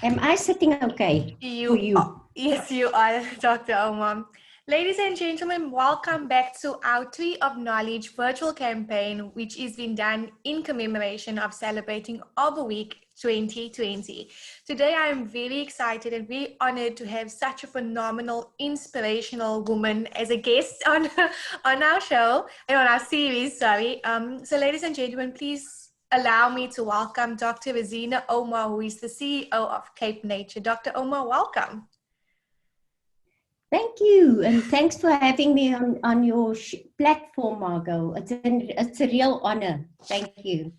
Am I sitting okay for you? Yes, you are, Dr. Omar. Ladies and gentlemen, welcome back to our Tree of Knowledge virtual campaign, which is being done in commemoration of celebrating Arbor Week 2020. Today, I am very excited and very honored to have such a phenomenal, inspirational woman as a guest on, on our show, and on our series, sorry. So ladies and gentlemen, please allow me to welcome Dr. Rosina Omar, who is the CEO of Cape Nature. Dr. Omar, welcome. Thank you, and thanks for having me on your platform, Margot. It's a real honor. Thank you.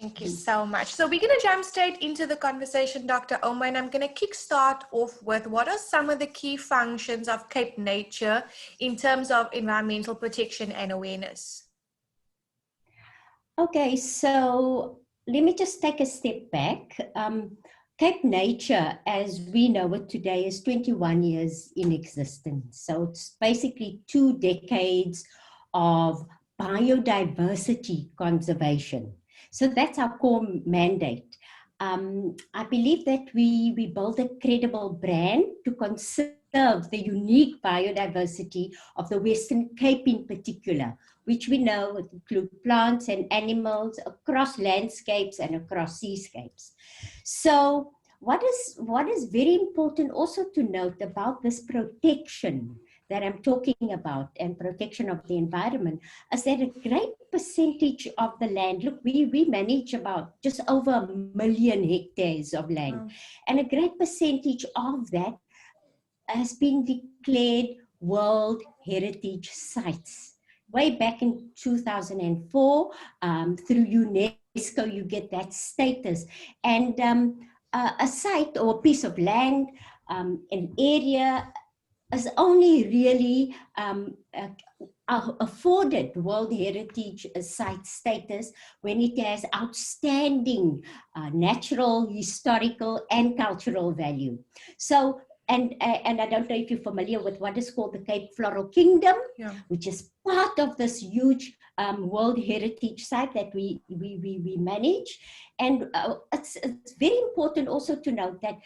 Thank you so much. So we're going to jump straight into the conversation, Dr. Omar, and I'm going to kickstart off with what are some of the key functions of Cape Nature in terms of environmental protection and awareness? Okay, so let me just take a step back. Cape Nature, as we know it today, is 21 years in existence. So it's basically 2 decades of biodiversity conservation. So that's our core mandate. I believe that we build a credible brand to conserve the unique biodiversity of the Western Cape in particular, which we know include plants and animals across landscapes and across seascapes. So what is very important also to note about this protection that I'm talking about and protection of the environment is that a great percentage of the land, look, we manage about just over 1 million hectares of land, and a great percentage of that has been declared World Heritage Sites. Way back in 2004, through UNESCO, you get that status. And a site or a piece of land, an area, is only really afforded World Heritage Site status when it has outstanding natural, historical, and cultural value. So, and I don't know if you're familiar with what is called the Cape Floral Kingdom, which is part of this huge World Heritage Site that we manage. And it's very important also to note that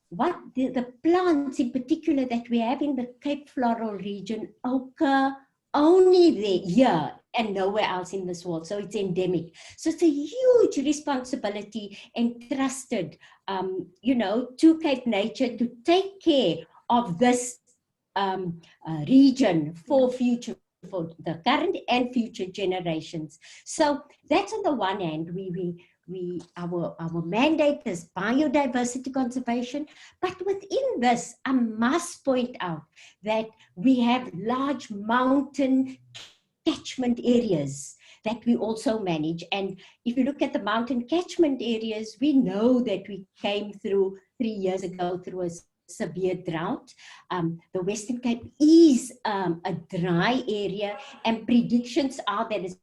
what the plants in particular that we have in the Cape Floral region occur only there, here and nowhere else in this world. So it's endemic. So it's a huge responsibility entrusted, to Cape Nature to take care of this region for the current and future generations. So that's on the one hand, our mandate is biodiversity conservation, but within this, I must point out that we have large mountain catchment areas that we also manage. And if you look at the mountain catchment areas, we know that we came through 3 years ago through a severe drought. The Western Cape is a dry area, and predictions are that it's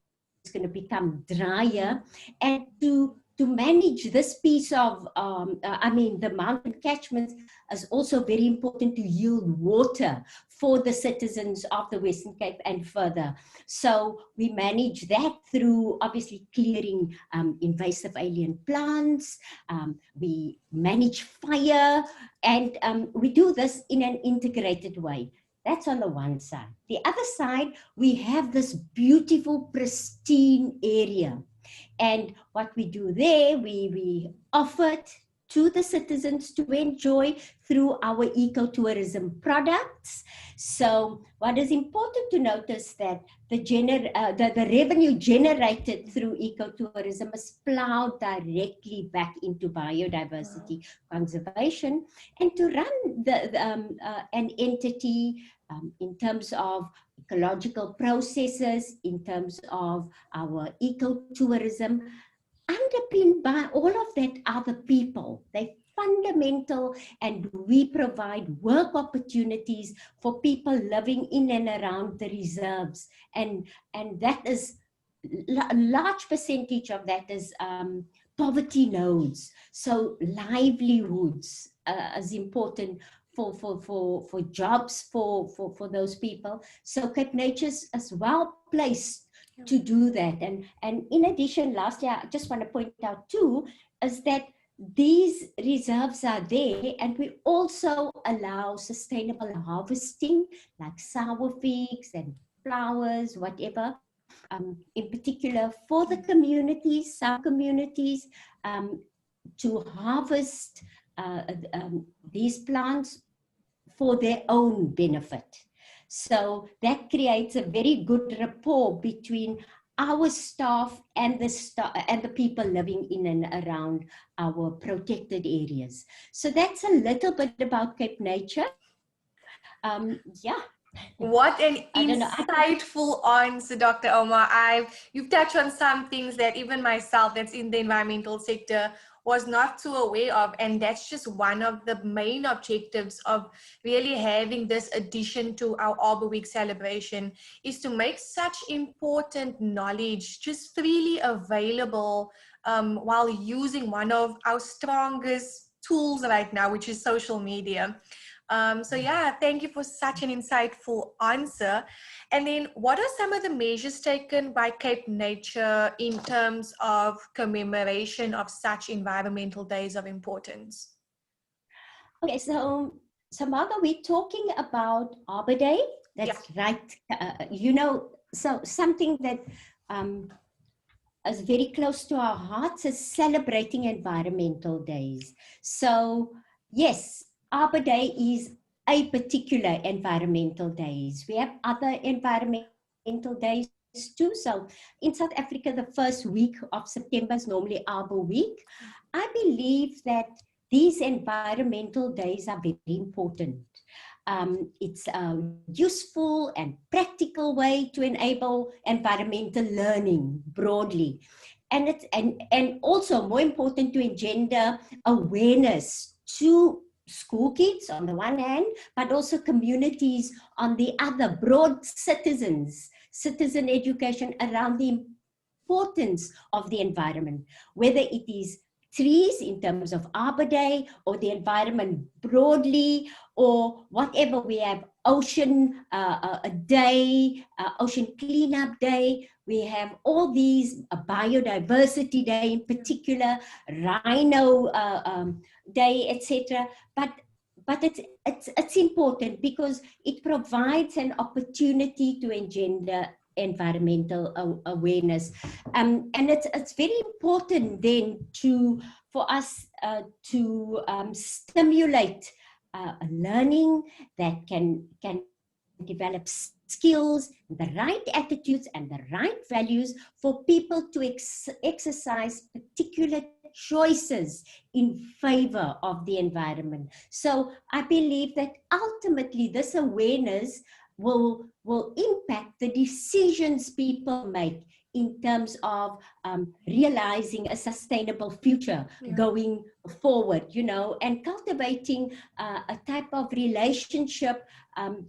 going to become drier, and to manage this piece of the mountain catchments is also very important to yield water for the citizens of the Western Cape and further. So we manage that through obviously clearing invasive alien plants. We manage fire, and we do this in an integrated way. That's on the one side. The other side, we have this beautiful, pristine area. And what we do there, we offer it to the citizens to enjoy through our ecotourism products. So what is important to notice that the revenue generated through ecotourism is plowed directly back into biodiversity conservation, and to run an entity in terms of ecological processes, in terms of our ecotourism, underpinned by all of that are the people. They're fundamental, and we provide work opportunities for people living in and around the reserves. And that is, a large percentage of that is poverty nodes. So livelihoods is important for jobs for those people. So Cape Nature is well placed to do that. And in addition, lastly, I just want to point out too, is that these reserves are there, and we also allow sustainable harvesting like sour figs and flowers, whatever, in particular for the communities, some communities, to harvest these plants for their own benefit. So that creates a very good rapport between our staff and the people living in and around our protected areas. So that's a little bit about Cape Nature. Yeah. What an I don't know. insightful answer, Dr. Omar. You've touched on some things that even myself that's in the environmental sector was not too aware of. And that's just one of the main objectives of really having this addition to our Arbor Week celebration, is to make such important knowledge just freely available while using one of our strongest tools right now, which is social media. So yeah, thank you for such an insightful answer. And then what are some of the measures taken by Cape Nature in terms of commemoration of such environmental days of importance? Okay, so Margo, we're talking about Arbor Day. That's right. So something that is very close to our hearts is celebrating environmental days. So yes, Arbor Day is a particular environmental days. We have other environmental days too. So in South Africa, the first week of September is normally Arbor Week. I believe that these environmental days are very important. It's a useful and practical way to enable environmental learning broadly. And it's and also more important to engender awareness to school kids on the one hand, but also communities on the other, broad citizen education around the importance of the environment, whether it is trees in terms of Arbor Day or the environment broadly, or whatever. We have ocean day, ocean cleanup day. We have all these, biodiversity day in particular, rhino day, etc. But it's important because it provides an opportunity to engender environmental awareness, and it's very important then for us to stimulate learning that can develop skills, the right attitudes and the right values for people to exercise particular choices in favor of the environment. So I believe that ultimately this awareness will impact the decisions people make in terms of realizing a sustainable future going forward, and cultivating a type of relationship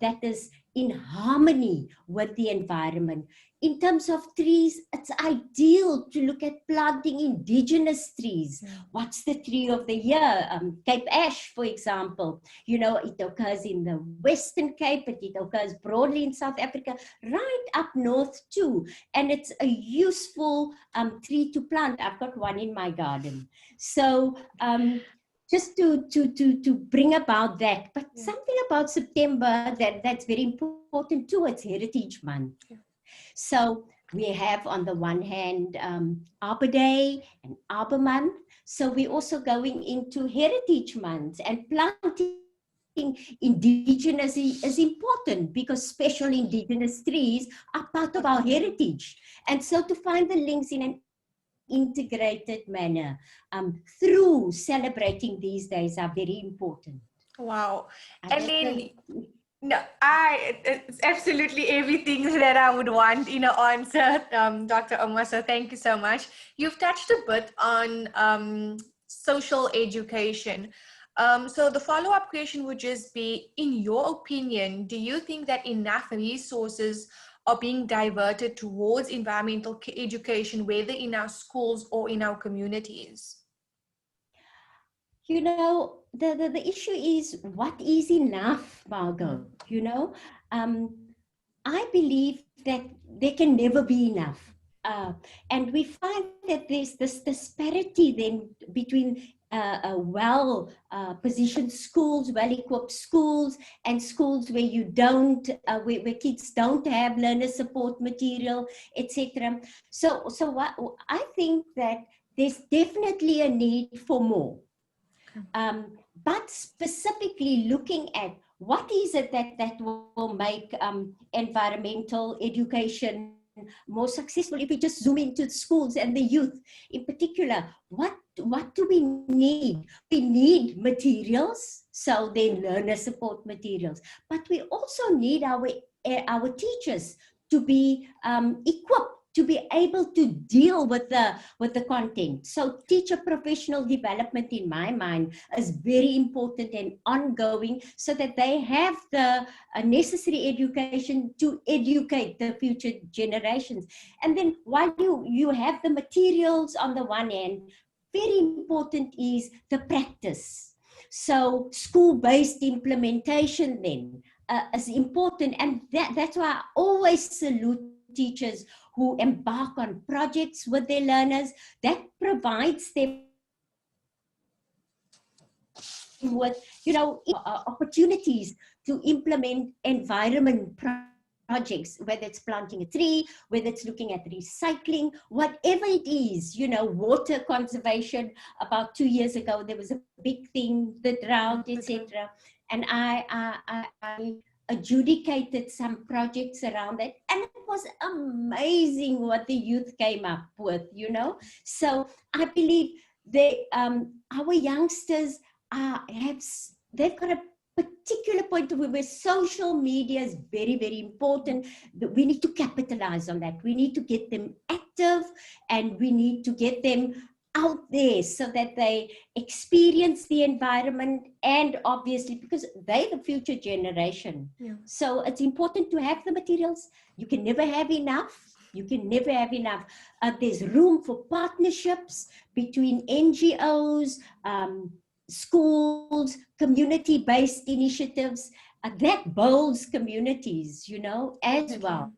that is in harmony with the environment. In terms of trees, it's ideal to look at planting indigenous trees. What's the tree of the year? Cape ash, for example. It occurs in the Western Cape, but it occurs broadly in South Africa, right up north too. And it's a useful tree to plant. I've got one in my garden. So just to bring about that. But something about September that's very important too, it's Heritage Month. So we have on the one hand Arbor Day and Arbor Month. So we're also going into Heritage Month, and planting indigenous is important because special indigenous trees are part of our heritage. And so to find the links in an integrated manner through celebrating these days are very important. Wow. And then it's absolutely everything that I would want in an answer, Dr. Omar. So thank you so much. You've touched a bit on social education. So the follow-up question would just be, in your opinion, do you think that enough resources are being diverted towards environmental education, whether in our schools or in our communities? The issue is, what is enough, Margo? I believe that there can never be enough. And we find that there's this disparity then between well positioned schools, well-equipped schools, and schools where you don't, where kids don't have learner support material, etc. So what, I think that there's definitely a need for more. But specifically looking at what is it that will make environmental education more successful. If we just zoom into schools and the youth in particular, what do we need? We need materials, so they learner support materials, but we also need our teachers to be equipped to be able to deal with the content. So teacher professional development, in my mind, is very important and ongoing, so that they have the necessary education to educate the future generations. And then while you have the materials on the one hand, very important is the practice. So school-based implementation then is important, and that's why I always salute teachers who embark on projects with their learners that provides them with, opportunities to implement environment projects, whether it's planting a tree, whether it's looking at recycling, whatever it is, water conservation. About 2 years ago, there was a big thing, the drought, etc. And I adjudicated some projects around it, and it was amazing what the youth came up with, So I believe our youngsters they've got a particular point of view where social media is very, very important. We need to capitalize on that. We need to get them active, and we need to get them out there so that they experience the environment, and obviously because they're the future generation. Yeah. So it's important to have the materials. You can never have enough. There's room for partnerships between NGOs, schools, community-based initiatives that builds communities, as well.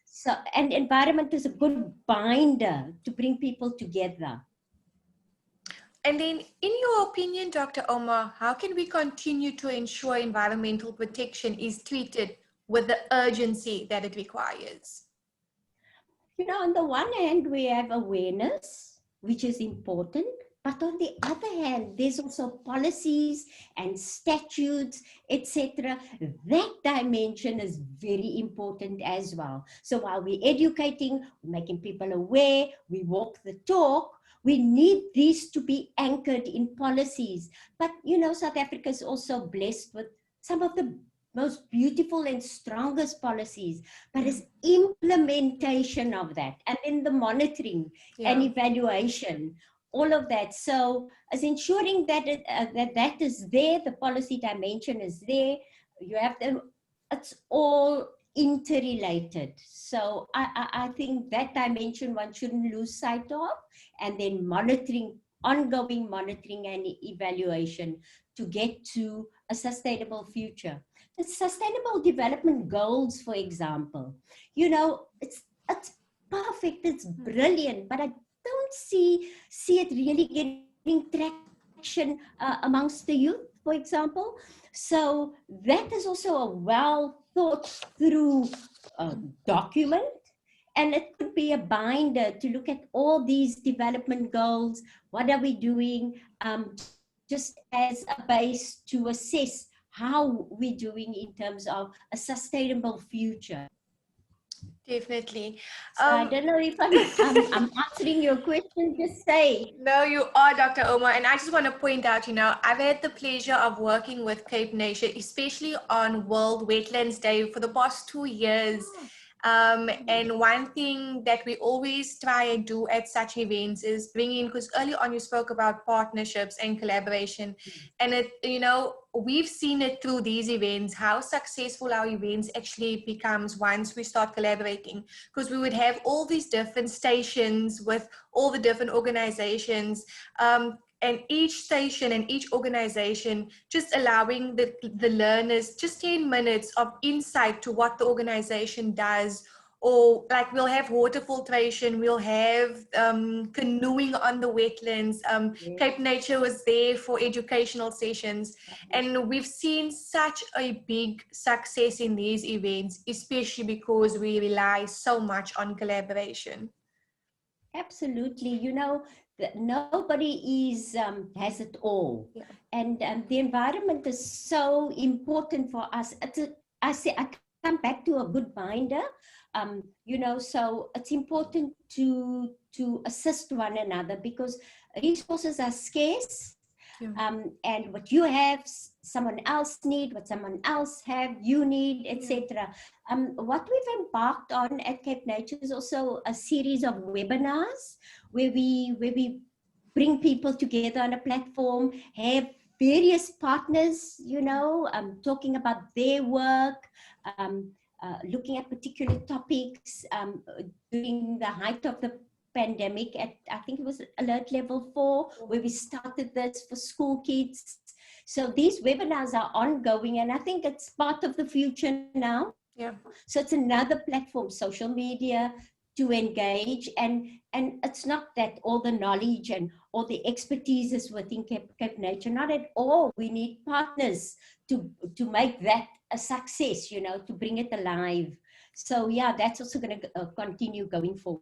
So, and environment is a good binder to bring people together. And then, in your opinion, Dr. Omar, how can we continue to ensure environmental protection is treated with the urgency that it requires? On the one hand, we have awareness, which is important. But on the other hand, there's also policies and statutes, etc. That dimension is very important as well. So while we're educating, making people aware, we walk the talk, we need these to be anchored in policies. But, South Africa is also blessed with some of the most beautiful and strongest policies, but it's implementation of that, and then the monitoring and evaluation, all of that. So as ensuring that that is there, the policy dimension is there. You have them, it's all interrelated. So I think that dimension one shouldn't lose sight of, and then ongoing monitoring and evaluation to get to a sustainable future. The Sustainable Development Goals, for example, it's perfect, it's brilliant, but I don't see it really getting traction amongst the youth, for example. So that is also a well thought through document, and it could be a binder to look at all these development goals. What are we doing? Just as a base to assess how we're doing in terms of a sustainable future. Definitely. So I don't know if I'm answering your question, just say. No, you are, Dr. Omar. And I just want to point out, I've had the pleasure of working with Cape Nation, especially on World Wetlands Day for the past 2 years. And one thing that we always try and do at such events is bring in, because early on you spoke about partnerships and collaboration, and we've seen it through these events, how successful our events actually becomes once we start collaborating, because we would have all these different stations with all the different organizations, and each station and each organization just allowing the learners just 10 minutes of insight to what the organization does, or like we'll have water filtration, we'll have canoeing on the wetlands. Yes. Cape Nature was there for educational sessions. And we've seen such a big success in these events, especially because we rely so much on collaboration. Absolutely. You know, nobody has it all. Yeah. And the environment is so important for us. I come back to a good binder. You know, so it's important to assist one another because resources are scarce. Yeah. And what you have, someone else need, what someone else have, you need, etc. What we've embarked on at Cape Nature is also a series of webinars where we bring people together on a platform, have various partners, you know, talking about their work, looking at particular topics. During the height of the pandemic, at I think it was alert level 4, where we started this for school kids. So these webinars are ongoing, and I think it's part of the future now. Yeah. So it's another platform, social media, to engage, and it's not that all the knowledge and all the expertise is within Cape Nature, not at all. We need partners to make that a success, you know, to bring it alive. So yeah, that's also going to continue going forward.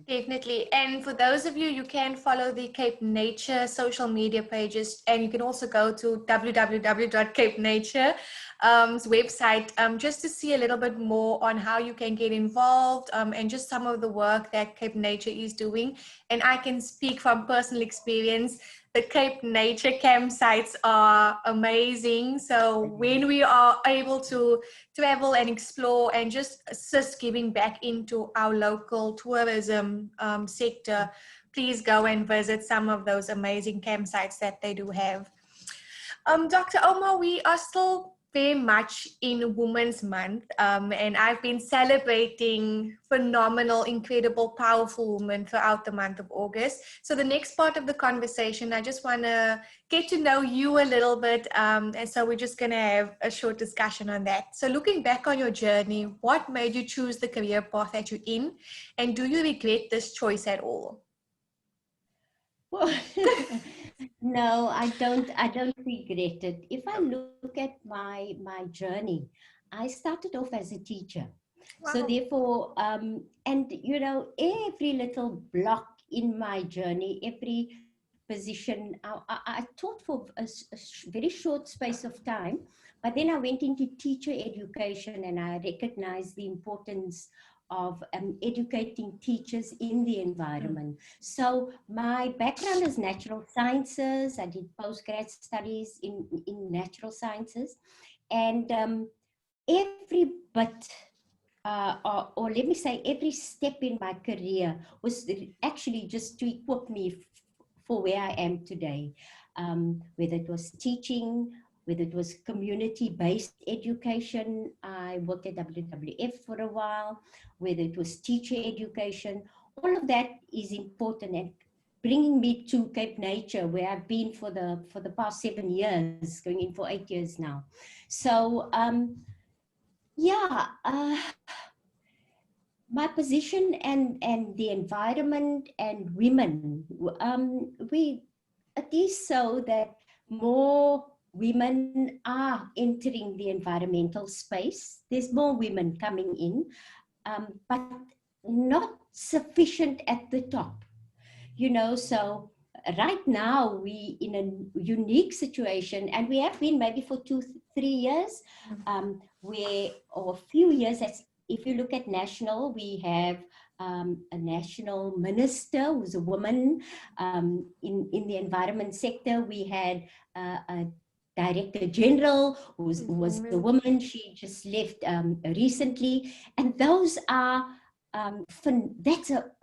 Definitely. And for those of you, you can follow the Cape Nature social media pages, and you can also go to www.capenature.'s website just to see a little bit more on how you can get involved and just some of the work that Cape Nature is doing. And I can speak from personal experience. The Cape Nature campsites are amazing. So when we are able to travel and explore and just assist giving back into our local tourism sector, please go and visit some of those amazing campsites that they do have. Dr. Omar, we are still very much in Women's Month, and I've been celebrating phenomenal, incredible, powerful women throughout the month of August. So the next part of the conversation, I just want to get to know you a little bit, and so we're just going to have a short discussion on that. So looking back on your journey, what made you choose the career path that you're in, and do you regret this choice at all? Well, no, I don't. I don't regret it. If I look at my journey, I started off as a teacher. So Wow. therefore, and you know, every little block in my journey, every position, I taught for a very short space of time, but then I went into teacher education, and I recognized the importance of educating teachers in the environment. So my background is natural sciences. I did postgrad studies in natural sciences, and every bit, or let me say, every step in my career was actually just to equip me for where I am today. Whether it was teaching, whether it was community-based education, I worked at WWF for a while, whether it was teacher education, all of that is important, and bringing me to Cape Nature, where I've been for the past 7 years, going in for 8 years now. So yeah, my position and the environment and women, it is so that more women are entering the environmental space. There's more women coming in, but not sufficient at the top, you know. So right now we in a unique situation, and we have been maybe for 2-3 years, where, or a few years, as if you look at national, we have a national minister who's a woman. In the environment sector, we had a Director General who was a woman. She just left recently, and those are that's a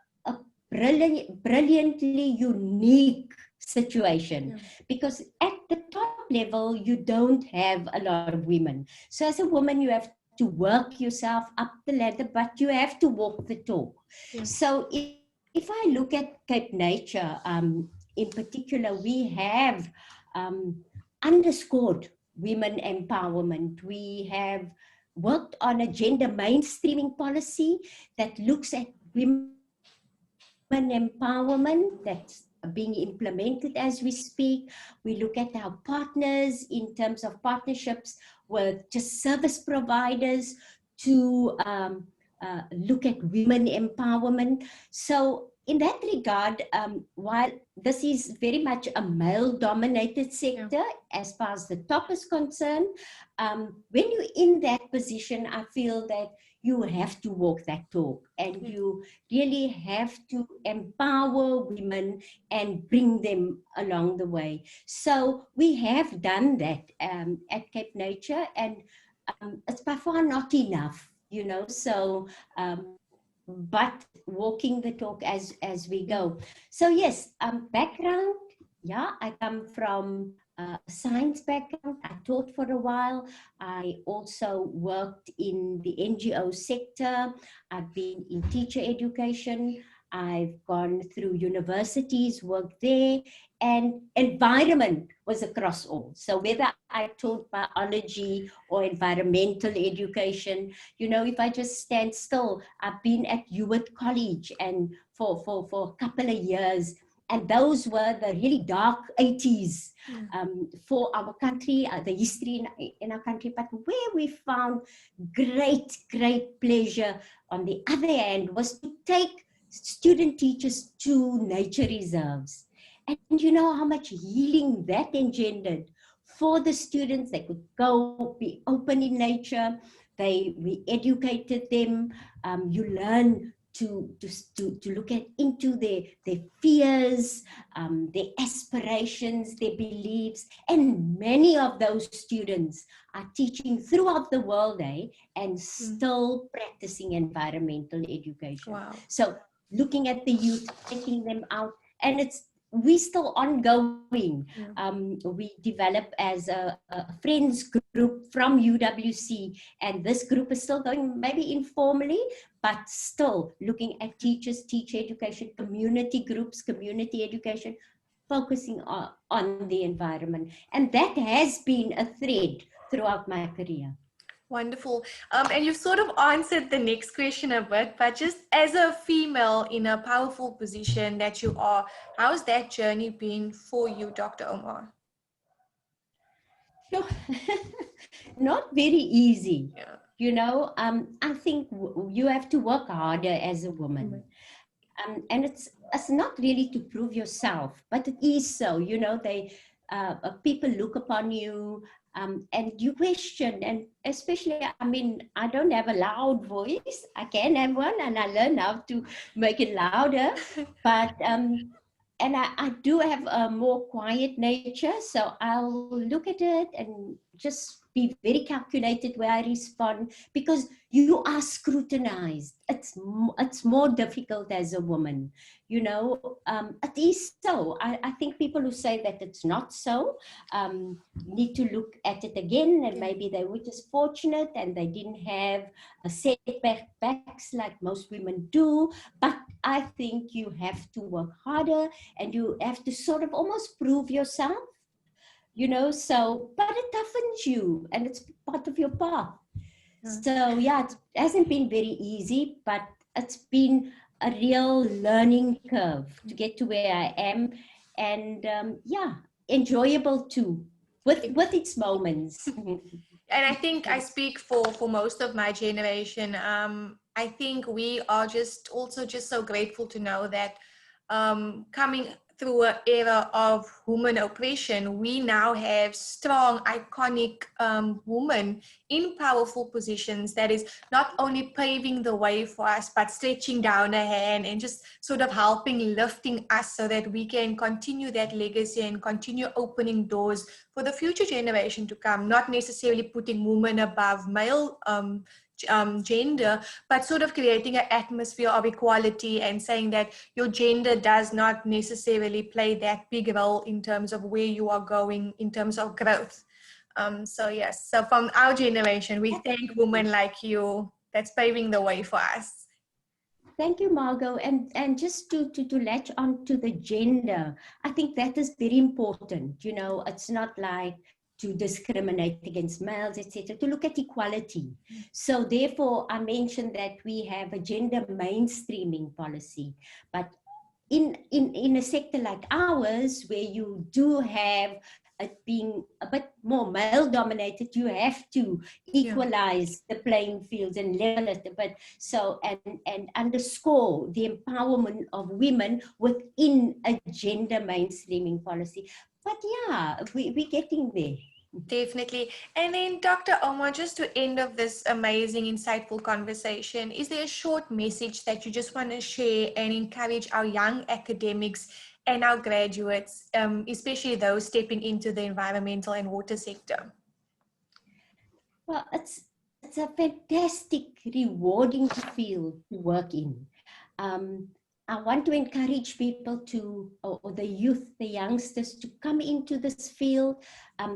brilliantly unique situation, because at the top level you don't have a lot of women. So as a woman, you have to work yourself up the ladder, but you have to walk the talk. So if I look at Cape Nature in particular, we have underscored women empowerment. We have worked on a gender mainstreaming policy that looks at women empowerment that's being implemented as we speak. We look at our partners in terms of partnerships with just service providers to look at women empowerment. So in that regard, while this is very much a male-dominated sector as far as the top is concerned, when you're in that position, I feel that you have to walk that talk, and you really have to empower women and bring them along the way. So we have done that at Cape Nature, and it's by far not enough, you know, so but walking the talk as we go. So yes, background, yeah, I come from a science background. I taught for a while. I also worked in the NGO sector. I've been in teacher education. I've gone through universities, worked there, and environment was across all. So whether I taught biology or environmental education, you know, if I just stand still, I've been at Hewitt College and for a couple of years. And those were the really dark 80s for our country, the history in our country, but where we found great pleasure on the other hand was to take student teachers to nature reserves. And you know how much healing that engendered for the students. They could go be open in nature. We educated them. You learn to look into their fears, their aspirations, their beliefs. And many of those students are teaching throughout the world, and still practicing environmental education. Wow. So looking at the youth, taking them out, and we still ongoing. We develop as a friends group from UWC, and this group is still going, maybe informally, but still looking at teachers, teacher education, community groups, community education, focusing on the environment. And that has been a thread throughout my career. Wonderful. And you've sort of answered the next question a bit, but just as a female in a powerful position that you are, how's that journey been for you, Dr. Omar? Sure. Not very easy. Yeah. You know, I think you have to work harder as a woman. And it's not really to prove yourself, but it is so. You know, people look upon you, and you question, and especially, I mean, I don't have a loud voice. I can have one, and I learn how to make it louder. But and I do have a more quiet nature, so I'll look at it and just be very calculated where I respond, because you are scrutinized. It's more difficult as a woman, you know. It is so. I think people who say that it's not so need to look at it again, and maybe they were just fortunate and they didn't have a setbacks like most women do. But I think you have to work harder, and you have to sort of almost prove yourself, you know, so, but it toughens you, and it's part of your path. So yeah, it hasn't been very easy, but it's been a real learning curve to get to where I am, and yeah, enjoyable too, with its moments. And I think I speak for most of my generation. I think we are just so grateful to know that coming through an era of women oppression, we now have strong, iconic women in powerful positions that is not only paving the way for us, but stretching down a hand and just sort of helping, lifting us so that we can continue that legacy and continue opening doors for the future generation to come, not necessarily putting women above male gender, but sort of creating an atmosphere of equality and saying that your gender does not necessarily play that big role in terms of where you are going in terms of growth. So yes, so from our generation, we thank women like you that's paving the way for us. Thank you, Margot. And just to latch on to the gender, I think that is very important. You know, it's not like to discriminate against males, etc., to look at equality. So therefore, I mentioned that we have a gender mainstreaming policy, but in a sector like ours, where you do have it being a bit more male dominated, you have to equalize the playing fields and level it a bit. So, and underscore the empowerment of women within a gender mainstreaming policy. But yeah, we're getting there. Definitely. And then, Dr. Omar, just to end of this amazing, insightful conversation, is there a short message that you just want to share and encourage our young academics and our graduates, especially those stepping into the environmental and water sector? Well, it's a fantastic, rewarding field to work in. I want to encourage people to, or the youth, the youngsters, to come into this field.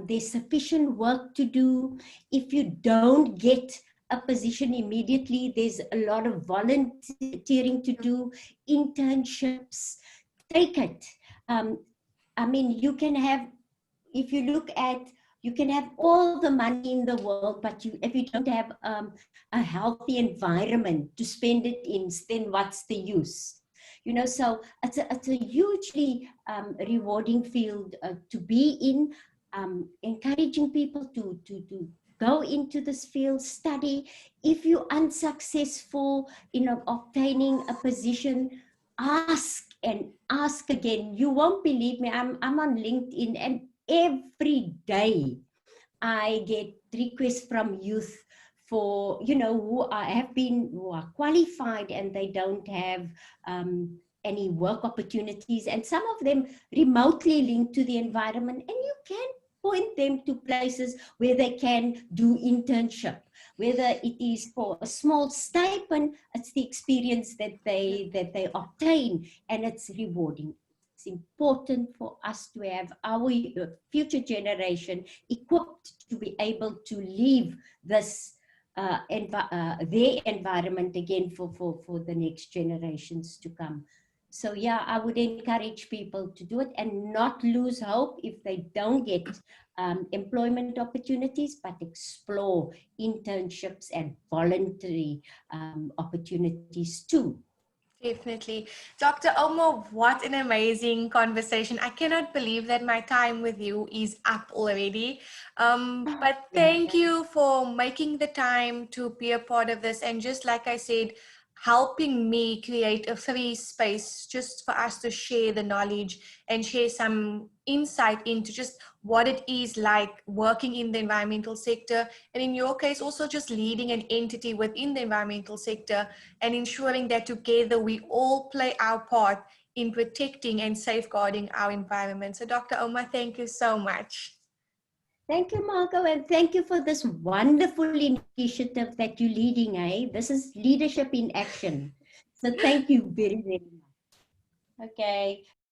There's sufficient work to do. If you don't get a position immediately, there's a lot of volunteering to do, internships. Take it. I mean, you can have, if you look at, you can have all the money in the world, but if you don't have a healthy environment to spend it in, then what's the use? You know, so it's a hugely rewarding field to be in, encouraging people to go into this field, study. If you're unsuccessful in obtaining a position, ask and ask again. You won't believe me. I'm on LinkedIn, and every day I get requests from youth for, you know, who are qualified and they don't have any work opportunities, and some of them remotely linked to the environment, and you can point them to places where they can do internship, whether it is for a small stipend. It's the experience that they obtain, and it's rewarding. It's important for us to have our future generation equipped to be able to leave this their environment again for the next generations to come. So yeah, I would encourage people to do it and not lose hope if they don't get employment opportunities, but explore internships and voluntary opportunities too. Definitely. Dr. Omar, what an amazing conversation. I cannot believe that my time with you is up already. But thank you for making the time to be a part of this. And just like I said, helping me create a free space just for us to share the knowledge and share some insight into just what it is like working in the environmental sector. And in your case, also just leading an entity within the environmental sector and ensuring that together we all play our part in protecting and safeguarding our environment. So Dr. Omar, thank you so much. Thank you, Margot, and thank you for this wonderful initiative that you're leading. This is leadership in action. So thank you very, very much. Okay.